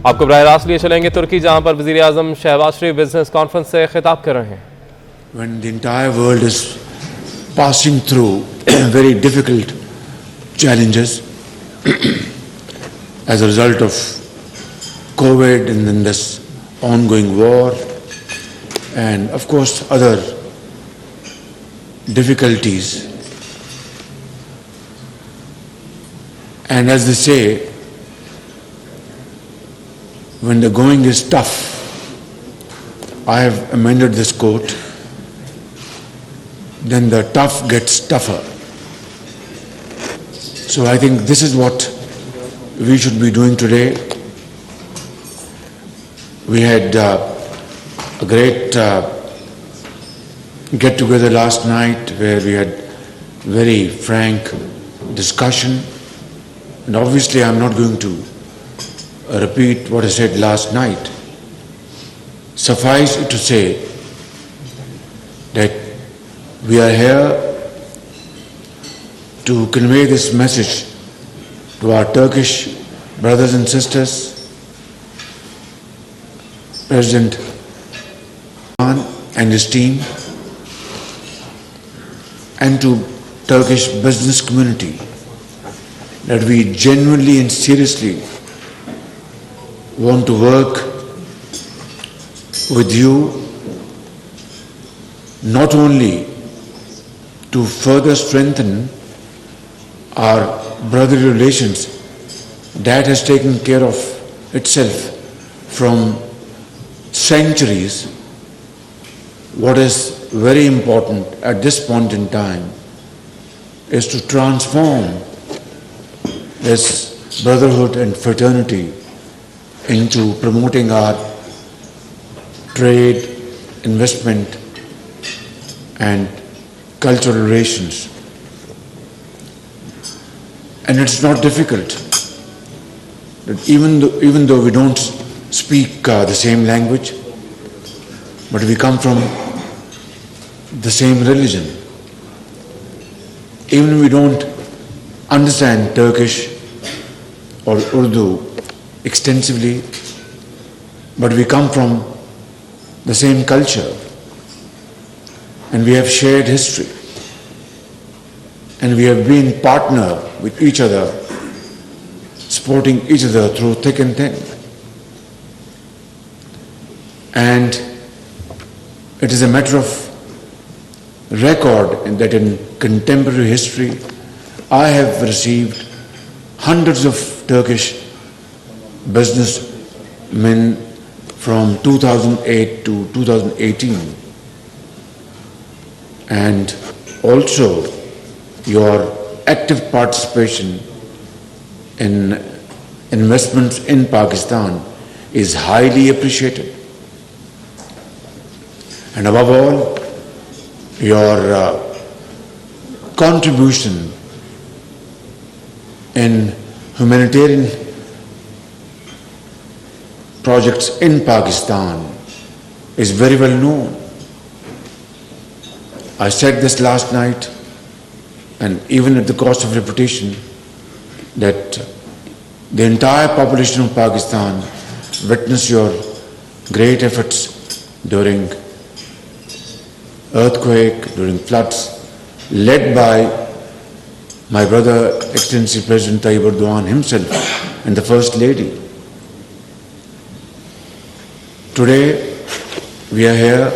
आपको बराह रास्त लिए चलेंगे तुर्की, जहां पर वज़ीर आज़म शहबाज शरीफ बिजनेस कॉन्फ्रेंस से खिताब कर रहे हैं। When the entire world is passing through very difficult challenges as a result of COVID and then this ongoing war and of course other difficulties, and as they say, when the going is tough, I have amended this quote, then the tough gets tougher. So I think this is what we should be doing today. We had a great get-together last night where we had very frank discussion, and obviously I'm not going to repeat what I said last night. Suffice it to say that we are here to convey this message to our Turkish brothers and sisters. President Imran and his team, and to Turkish business community, that we genuinely and seriously want to work with you not only to further strengthen our brotherly relations that has taken care of itself from centuries. What is very important at this point in time is to transform this brotherhood and fraternity into promoting our trade, investment and cultural relations. And it's not difficult. That even though we don't speak the same language, but we come from the same religion. Even if we don't understand Turkish or Urdu extensively, but we come from the same culture and we have shared history and we have been partner with each other, supporting each other through thick and thin. And it is a matter of record that in contemporary history I have received hundreds of Turkish businessmen from 2008 to 2018, and also your active participation in investments in Pakistan is highly appreciated. And above all, your contribution in humanitarian projects in Pakistan is very well known. I said this last night, and even at the cost of repetition, that the entire population of Pakistan witnessed your great efforts during earthquake, during floods, led by my brother, Excellency President Tayyip Erdogan himself and the First Lady. Today, we are here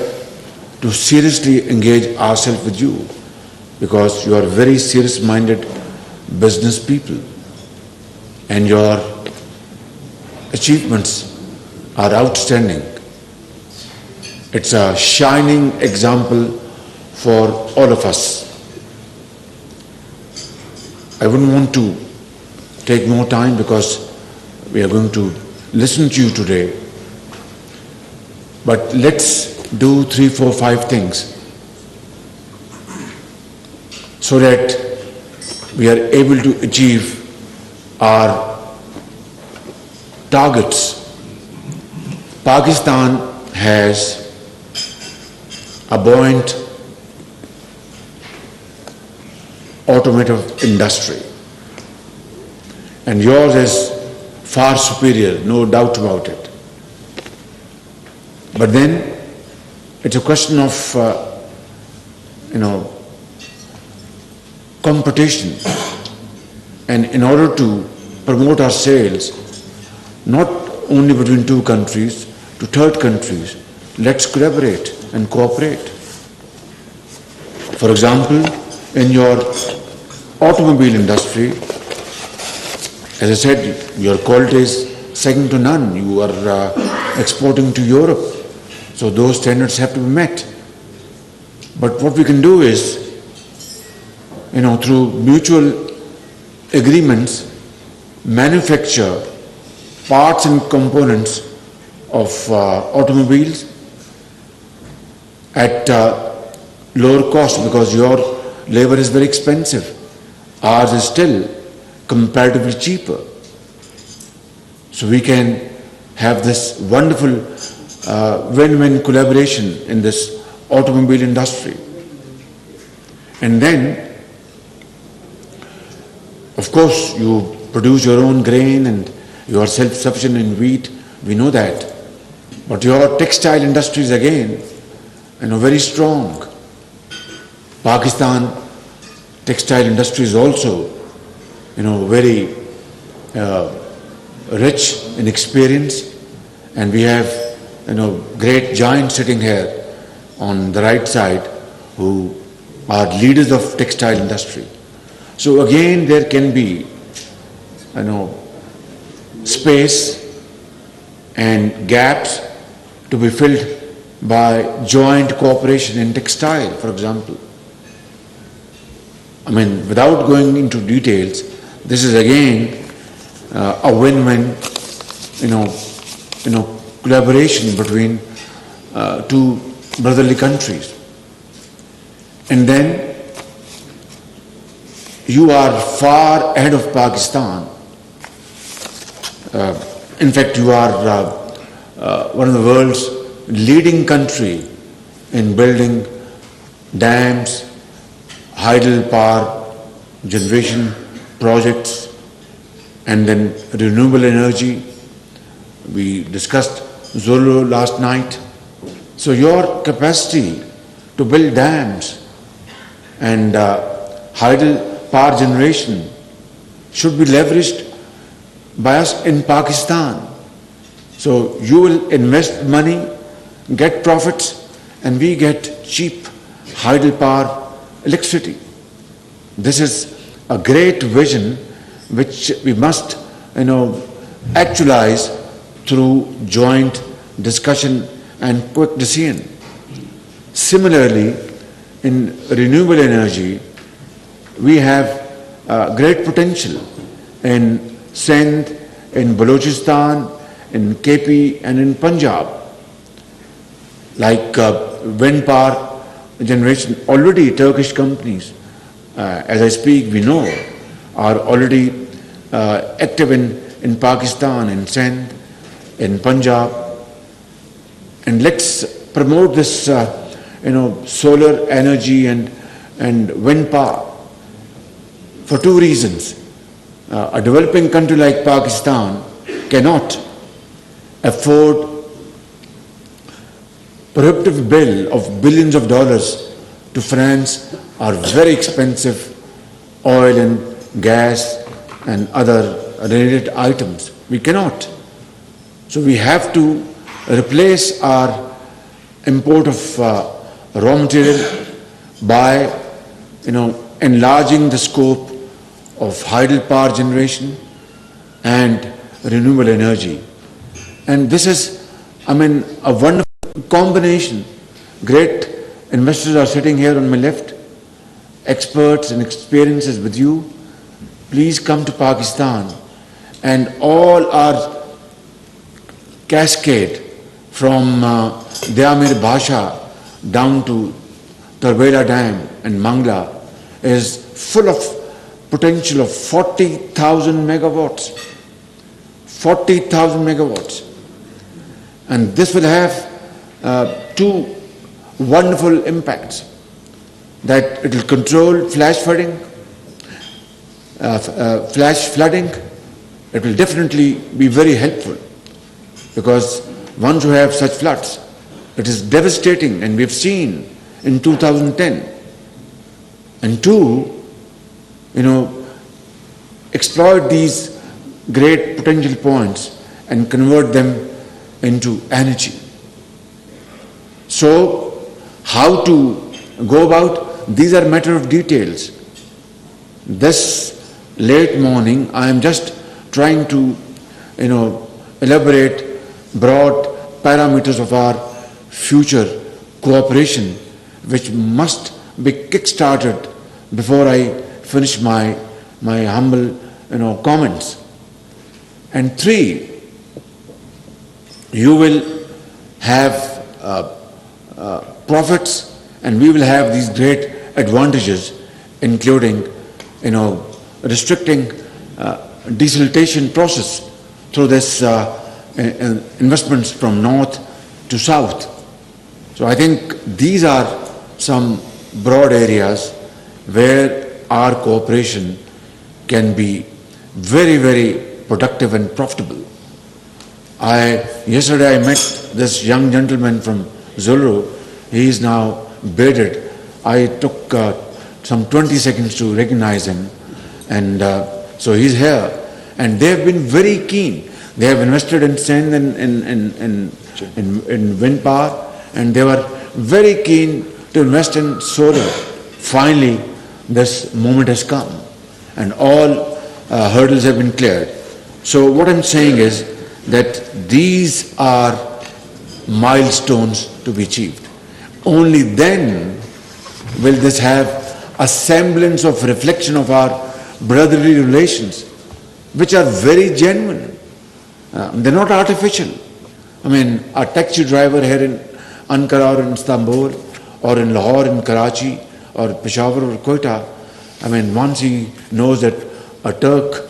to seriously engage ourselves with you because you are very serious-minded business people and your achievements are outstanding. It's a shining example for all of us. I wouldn't want to take more time because we are going to listen to you today. But let's do 3, 4, 5 things so that we are able to achieve our targets. Pakistan has a buoyant automotive industry, and yours is far superior, no doubt about it. But then it's a question of, competition. And in order to promote our sales, not only between two countries, to third countries, let's collaborate and cooperate. For example, in your automobile industry, as I said, your quality is second to none. You are exporting to Europe, so those standards have to be met. But what we can do is, through mutual agreements, manufacture parts and components of automobiles at lower cost, because your labor is very expensive. Ours is still comparatively cheaper. So we can have this wonderful win-win collaboration in this automobile industry. And then, of course, you produce your own grain and you are self-sufficient in wheat, we know that. But your textile industry is again, very strong. Pakistan textile industry is also, very rich in experience, and we have, great giants sitting here on the right side who are leaders of textile industry. So again, there can be, space and gaps to be filled by joint cooperation in textile, for example. Without going into details, this is again a win-win, collaboration between two brotherly countries. And then you are far ahead of Pakistan. In fact, you are one of the world's leading country in building dams, hydel power generation projects, and then renewable energy. We discussed Zolo last night. So your capacity to build dams and hydel power generation should be leveraged by us in Pakistan. So you will invest money, get profits, and we get cheap hydel power electricity. This is a great vision which we must, actualize through joint discussion and quick decision. Similarly, in renewable energy, we have great potential in Sindh, in Balochistan, in KP, and in Punjab. Like wind power generation, already Turkish companies, as I speak, we know, are already active in Pakistan, in Sindh, in Punjab. And let's promote this, solar energy and wind power for two reasons. A developing country like Pakistan cannot afford prohibitive bill of billions of dollars to finance our very expensive oil and gas and other related items. We cannot. So we have to replace our import of raw material by, enlarging the scope of hydel power generation and renewable energy. And this is, a wonderful combination. Great investors are sitting here on my left, experts and experiences with you. Please come to Pakistan, and all our cascade from Dayamir Bhasha down to Tarbela Dam and Mangla is full of potential of 40,000 megawatts. 40,000 megawatts. And this will have two wonderful impacts. That it will control flash flooding, it will definitely be very helpful, because once you have such floods, it is devastating, and we've seen in 2010. And two, exploit these great potential points and convert them into energy. So, how to go about? These are matter of details. This late morning, I am just trying to, elaborate broad parameters of our future cooperation, which must be kick-started before I finish my humble, comments. And three, you will have profits, and we will have these great advantages, including, restricting desiltation process through this investments from north to south. So I think these are some broad areas where our cooperation can be very, very productive and profitable. Yesterday I met this young gentleman from Zulu. He is now bearded. I took some 20 seconds to recognize him, and so he's here. And they have been very keen. They have invested in sand and in wind power, and they were very keen to invest in solar. Finally, this moment has come, and all hurdles have been cleared. So what I'm saying is that these are milestones to be achieved. Only then will this have a semblance of reflection of our brotherly relations, which are very genuine. They're not artificial. I mean, a taxi driver here in Ankara or in Istanbul or in Lahore, in Karachi or Peshawar or Quetta, once he knows that a Turk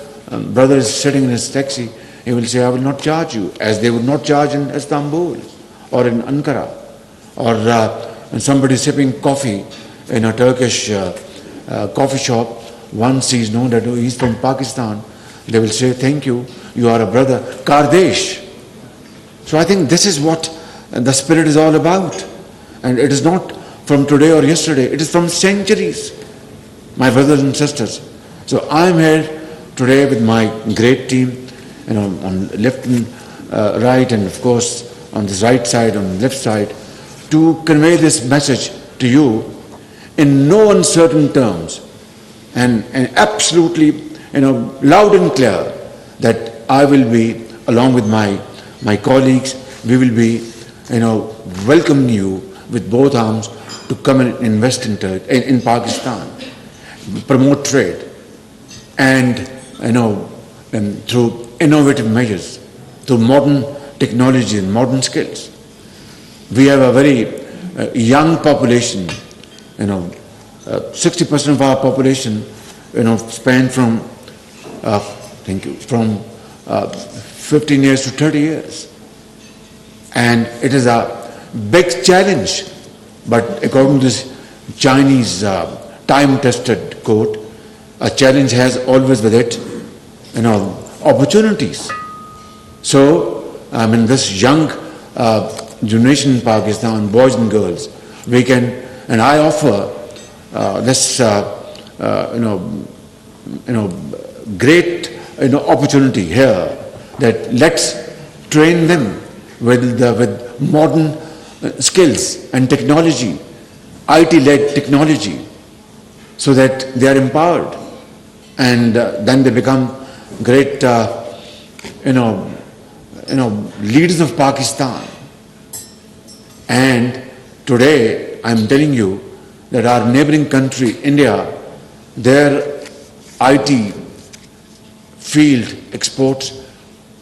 brother is sitting in his taxi, he will say, I will not charge you, as they would not charge in Istanbul or in Ankara. Or when somebody is sipping coffee in a Turkish coffee shop, once he is known that he is from Pakistan, they will say, thank you, you are a brother, Kardesh. So I think this is what the spirit is all about. And it is not from today or yesterday, it is from centuries, my brothers and sisters. So I am here today with my great team, on left and right, and of course on this right side, on the left side, to convey this message to you in no uncertain terms, and absolutely, loud and clear, that I will be, along with my colleagues, we will be, welcoming you with both arms to come and invest in Pakistan, promote trade, and, through innovative measures, through modern technology and modern skills. We have a very young population, 60% of our population, span from, from 15 years to 30 years. And it is a big challenge, but according to this Chinese time-tested quote, a challenge has always with it, opportunities. So, this young generation in Pakistan, boys and girls, we can, and I offer this, great, opportunity here, that let's train them with modern skills and technology, IT-led technology, so that they are empowered, and then they become great, leaders of Pakistan. And today, I'm telling you that our neighboring country, India, their IT field exports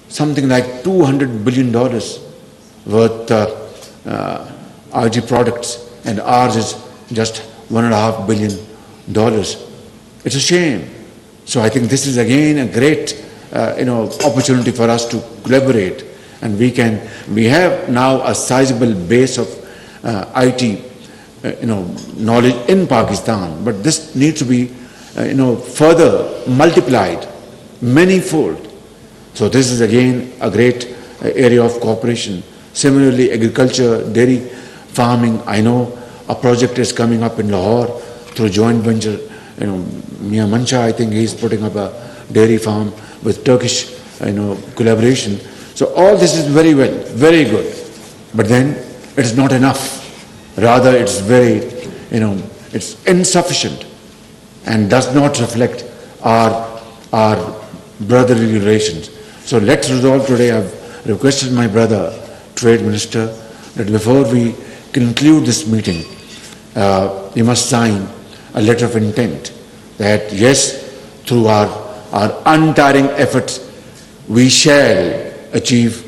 something like $200 billion worth IT products, and ours is just $1.5 billion. It's a shame. So I think this is again a great opportunity for us to collaborate, and we have now a sizable base of IT knowledge in Pakistan, but this needs to be further multiplied manifold. So this is again a great area of cooperation. Similarly, agriculture, dairy farming, I know a project is coming up in Lahore through joint venture. Mia Mancha, I think he's putting up a dairy farm with Turkish, collaboration. So all this is very well, very good. But then it is not enough. Rather, it's very, it's insufficient and does not reflect our brotherly relations. So let's resolve today. I've requested my brother, Trade Minister, that before we conclude this meeting, we must sign a letter of intent that yes, through our untiring efforts, we shall achieve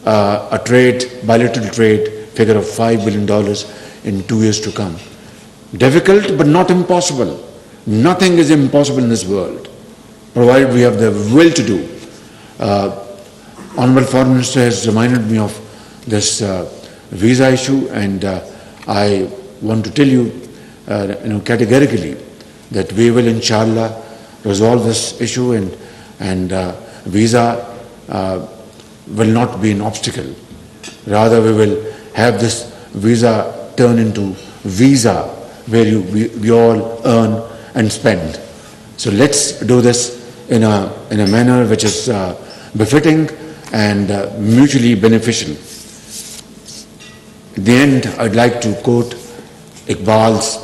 a bilateral trade figure of $5 billion in 2 years to come. Difficult, but not impossible. Nothing is impossible in this world, provided we have the will to do. Honorable Foreign Minister has reminded me of this visa issue, and I want to tell you, categorically that we will, inshallah, resolve this issue, and visa will not be an obstacle. Rather, we will have this visa turn into visa where we all earn and spend. So let's do this in a manner which is befitting and mutually beneficial. At the end, I'd like to quote Iqbal's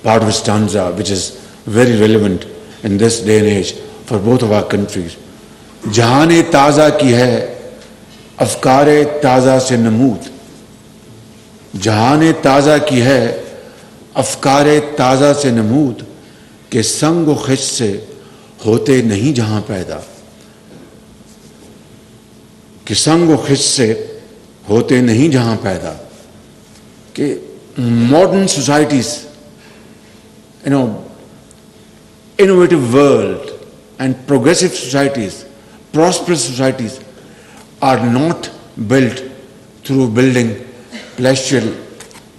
part of his stanza, which is very relevant in this day and age for both of our countries. जहाने ताज़ा की है अफ़कारे ताज़ा से नमूद, जहाने ताज़ा की है अफ़कारे ताज़ा से नमूद, के संग व खिच से होते नहीं जहां पैदा, कि संग व खिच से होते नहीं जहां पैदा. कि modern societies, innovative world and progressive societies, prosperous societies are not built through building palatial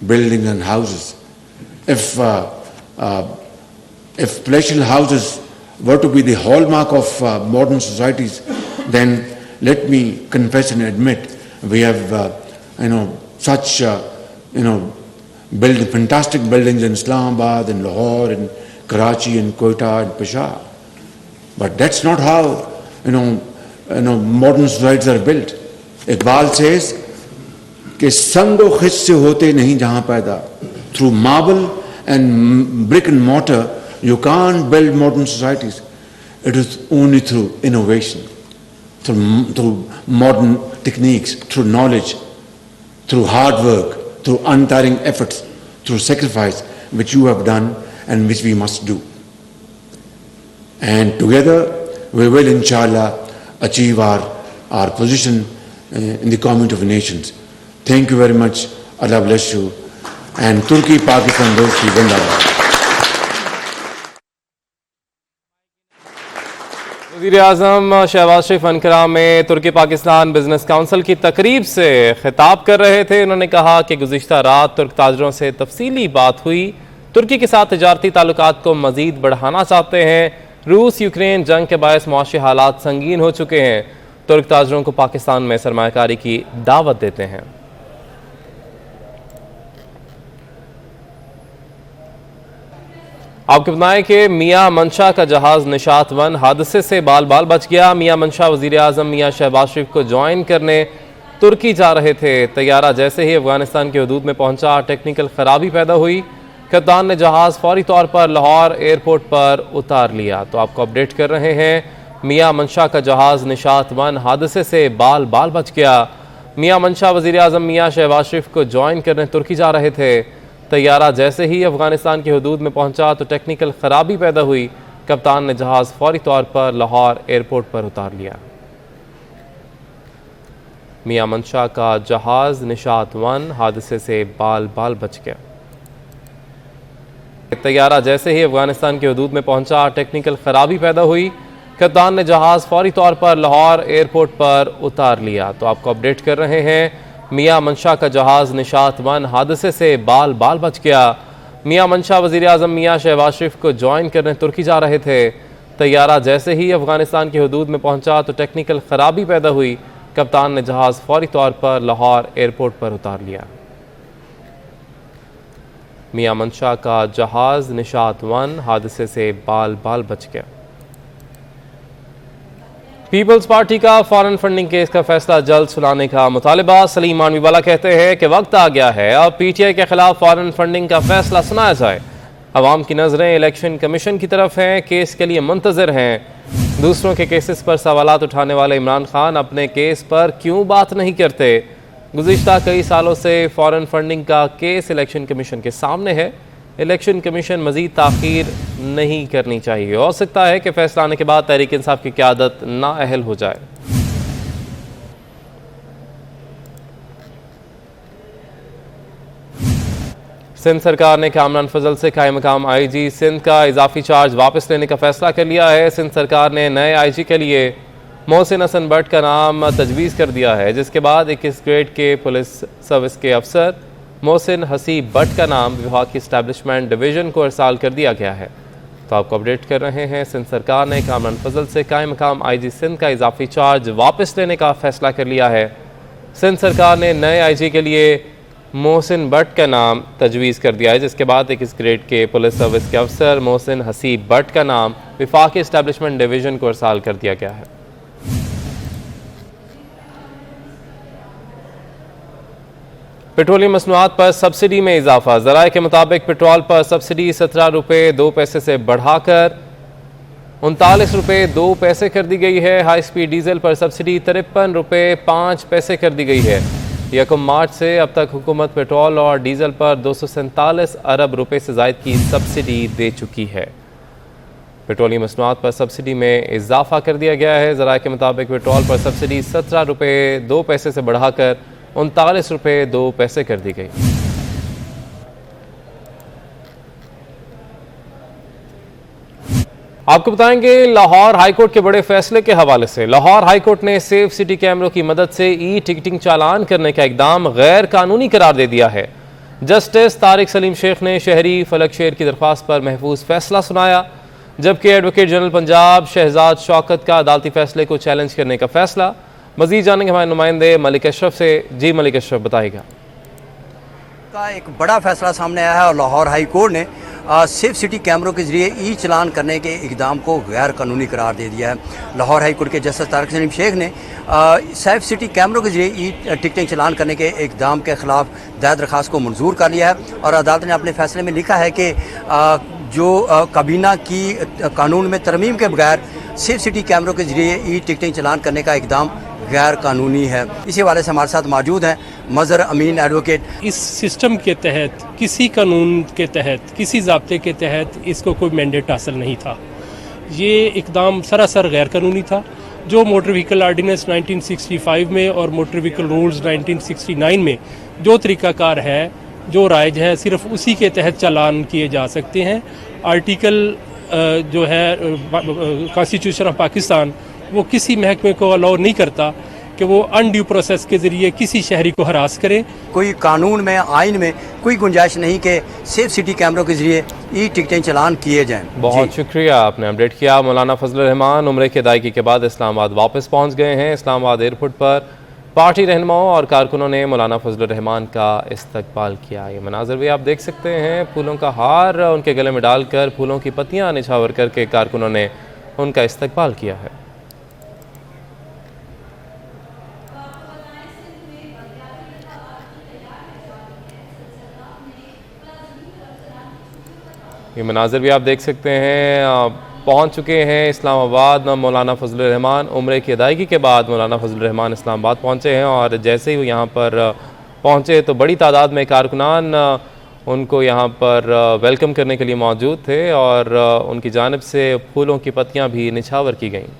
buildings and houses. If palatial houses were to be the hallmark of modern societies, then let me confess and admit we have such fantastic buildings in Islamabad, in Lahore, in Karachi, in Quetta, and Peshawar. But that's not how modern societies are built. Iqbal says कि संगो खिच से होते नहीं जहां पैदा. Through marble and brick and mortar you can't build modern societies. It is only through innovation, through modern techniques, through knowledge, through hard work, through untiring efforts, through sacrifice, which you have done and which we must do. And together we will, inshallah, achieve our position in the community of nations. Thank you very much. Allah bless you. And Turkey, Pakistan, Dosti, Zindabad. वज़ीर-ए-आज़म शहबाज शरीफ Ankara में तुर्की Pakistan business council की तकरीब से खिताब कर रहे थे. उन्होंने कहा कि गुज़िश्ता रात तुर्क ताजरों से तफसीली बात हुई. तुर्की के साथ तिजारती ताल्लुकात को मज़ीद बढ़ाना चाहते हैं. रूस यूक्रेन जंग के बायस मुआशी हालात संगीन हो चुके हैं. तुर्क ताजरों को पाकिस्तान में सरमायाकारी की दावत देते हैं. आपको बताएं कि मियां मंशा का जहाज निशात वन हादसे से बाल बाल बच गया. मियां मंशा वज़ीर आज़म मियां शहबाज शरीफ को ज्वाइन करने तुर्की जा रहे थे. तैयारा जैसे ही अफगानिस्तान की हदूद में पहुंचा टेक्निकल खराबी पैदा हुई. कप्तान ने जहाज फौरी तौर पर लाहौर एयरपोर्ट पर उतार लिया. तो आपको अपडेट कर रहे हैं. मियां मंशा का जहाज निशात वन हादसे से बाल बाल बच गया. मियां मंशा वज़ीर आज़म मियां शहबाज शरीफ को ज्वाइन करने तुर्की जा रहे थे. तैयारा जैसे ही अफगानिस्तान की हदूद में पहुंचा तो टेक्निकल खराबी पैदा हुई. कप्तान ने जहाज फौरी तौर पर लाहौर एयरपोर्ट पर उतार लिया. मियां मंशा का जहाज निशात वन हादसे से बाल बाल बच गया. तैयारा जैसे ही अफगानिस्तान की हदूद में पहुंचा टेक्निकल खराबी पैदा हुई. कप्तान ने जहाज फौरी तौर पर लाहौर एयरपोर्ट पर उतार लिया. तो आपको अपडेट कर रहे हैं. मियां मंशा का जहाज निशात वन हादसे से बाल बाल बच गया. मियां मंशा वज़ीर आज़म मियां शहबाज शरीफ को ज्वाइन करने तुर्की जा रहे थे. तैयारा जैसे ही अफगानिस्तान की हदूद में पहुंचा तो टेक्निकल खराबी पैदा हुई। कप्तान ने जहाज़ फौरी तौर पर लाहौर एयरपोर्ट पर उतार लिया। मियां मंशा का जहाज़ निशात 1 हादसे से बाल बाल बच गया। पीपल्स पार्टी का फॉरेन फंडिंग केस का फैसला जल्द सुनाने का मुतालबा। सलीम मानवीवाला कहते हैं कि वक्त आ गया है अब पीटीआई के खिलाफ फॉरेन फंडिंग का फैसला सुनाया जाए। अवाम की नजरें इलेक्शन कमीशन की तरफ हैं, केस के लिए मुंतजर हैं। दूसरों के केसेस पर सवालात उठाने वाले इमरान खान अपने केस पर क्यों बात नहीं करते। गुज़िश्ता कई सालों से फॉरेन फंडिंग का केस इलेक्शन कमीशन के सामने है। इलेक्शन कमीशन मजीद ताख़ीर नहीं करनी चाहिए। हो सकता है कि फैसला आने के बाद तहरीक इंसाफ की क़यादत नाअहल हो जाए। सिंध सरकार ने कामरान फजल से कायम मकाम आईजी सिंध का इजाफी चार्ज वापस लेने का फैसला कर लिया है। सिंध सरकार ने नए आईजी के लिए मोहसिन हसन भट्ट का नाम तजवीज़ कर दिया है, जिसके बाद 21 ग्रेड के पुलिस सर्विस के अफसर मोहसिन हसीब भट्ट का नाम विभाग की इस्टेब्लिशमेंट डिवीज़न को इरसाल कर दिया गया है। तो आपको अपडेट कर रहे हैं, सिंध सरकार ने कामरान फजल से कायम मकाम आईजी सिंध का इजाफी चार्ज वापस लेने का फैसला कर लिया है। सिंध सरकार ने नए आईजी के लिए मोहसिन भट्ट का नाम तजवीज़ कर दिया है, जिसके बाद 21 ग्रेड के पुलिस सर्विस के अफसर मोहसिन हसीब भट्ट का नाम विफाक की इस्टेब्लिशमेंट डिवीज़न को इरसाल कर दिया गया है। पेट्रोलियम मसनूआत पर सब्सिडी में इजाफा। ज़राए के मुताबिक पेट्रोल पर सब्सिडी 17 रुपये 2 पैसे से बढ़ाकर 39 रुपये 2 पैसे कर दी गई है। हाई स्पीड डीजल पर सब्सिडी 53 रुपये 5 पैसे कर दी गई है। 1 मार्च से अब तक हुकूमत पेट्रोल और डीजल पर 247 अरब रुपए से ज़ायद की सब्सिडी दे चुकी है। पेट्रोलियम मसनूआत पर सब्सिडी में इजाफा कर दिया गया है। ज़राए के मुताबिक पेट्रोल पर सब्सिडी 17 रुपये 2 पैसे से बढ़ाकर 39 रुपये 2 पैसे कर दी गई। आपको बताएंगे लाहौर हाईकोर्ट के बड़े फैसले के हवाले से। लाहौर हाईकोर्ट ने सेफ सिटी कैमरों की मदद से ई टिकटिंग चालान करने का इकदाम गैर कानूनी करार दे दिया है। जस्टिस तारिक सलीम शेख ने शहरी फलक शेर की दरख्वास्त पर महफूज फैसला सुनाया, जबकि एडवोकेट जनरल पंजाब शहजाद शौकत का अदालती फैसले को चैलेंज करने का फैसला। मजीद जानेंगे हमारे नुमाइंदे मलिक अशरफ से। जी मलिक अशरफ, बताइएगा। का एक बड़ा फैसला सामने आया है और लाहौर हाई कोर्ट ने सेफ सिटी कैमरों के जरिए ई चलान करने के इकदाम को गैर कानूनी करार दे दिया है। लाहौर हाई कोर्ट के जस्टिस तारिक सलीम शेख ने सेफ सिटी कैमरों के जरिए ई टिकटिंग चलान करने के इकदाम के खिलाफ दायर दरख्वास्त को मंजूर कर लिया है और अदालत ने अपने फैसले में लिखा है कि जो काबीना की कानून में तरमीम के बगैर सेफ सिटी कैमरों के जरिए ई टिकटिंग चलान करने का इकदाम गैर कानूनी है। इसी वाले से हमारे साथ मौजूद हैं मज़हर अमीन एडवोकेट। इस सिस्टम के तहत, किसी कानून के तहत, किसी ज़ाब्ते के तहत इसको कोई मैंडेट हासिल नहीं था। ये इकदाम सरासर गैर कानूनी था। जो मोटर व्हीकल आर्डीनेंस 1965 में और मोटर व्हीकल रूल्स 1969 में जो तरीक़ाकार है, जो राइज है, सिर्फ उसी के तहत चालान किए जा सकते हैं। आर्टिकल जो है कॉन्स्टिट्यूशन ऑफ पाकिस्तान वो किसी महकमे को अलाउ नहीं करता कि वो अनड्यू प्रोसेस के ज़रिए किसी शहरी को हरास करे। कोई कानून में, आइन में कोई गुंजाइश नहीं कि सेफ सिटी कैमरों के जरिए ई टिकटें चलान किए जाएं। बहुत शुक्रिया, आपने अपडेट किया। मौलाना फजल रहमान उम्रे की अदायगी के बाद इस्लामाबाद वापस पहुंच गए हैं। इस्लामाबाद एयरपोर्ट पर पार्टी रहनुमाओं और कारकुनों ने मौलाना फजल रहमान का इस्तकबाल किया। ये मनाजर भी आप देख सकते हैं। फूलों का हार उनके गले में डालकर, फूलों की पत्तियाँ निछावर करके कारकुनों ने उनका इस्तकबाल किया है। ये मनाज़र भी आप देख सकते हैं। पहुंच चुके हैं इस्लामाबाद मौलाना फजल रहमान। उम्रे की अदायगी के बाद मौलाना फजल रहमान इस्लामाबाद पहुंचे हैं और जैसे ही वो यहाँ पर पहुंचे तो बड़ी तादाद में कारकुनान उनको यहाँ पर वेलकम करने के लिए मौजूद थे और उनकी जानिब से फूलों की पत्तियाँ भी निछावर की गईं।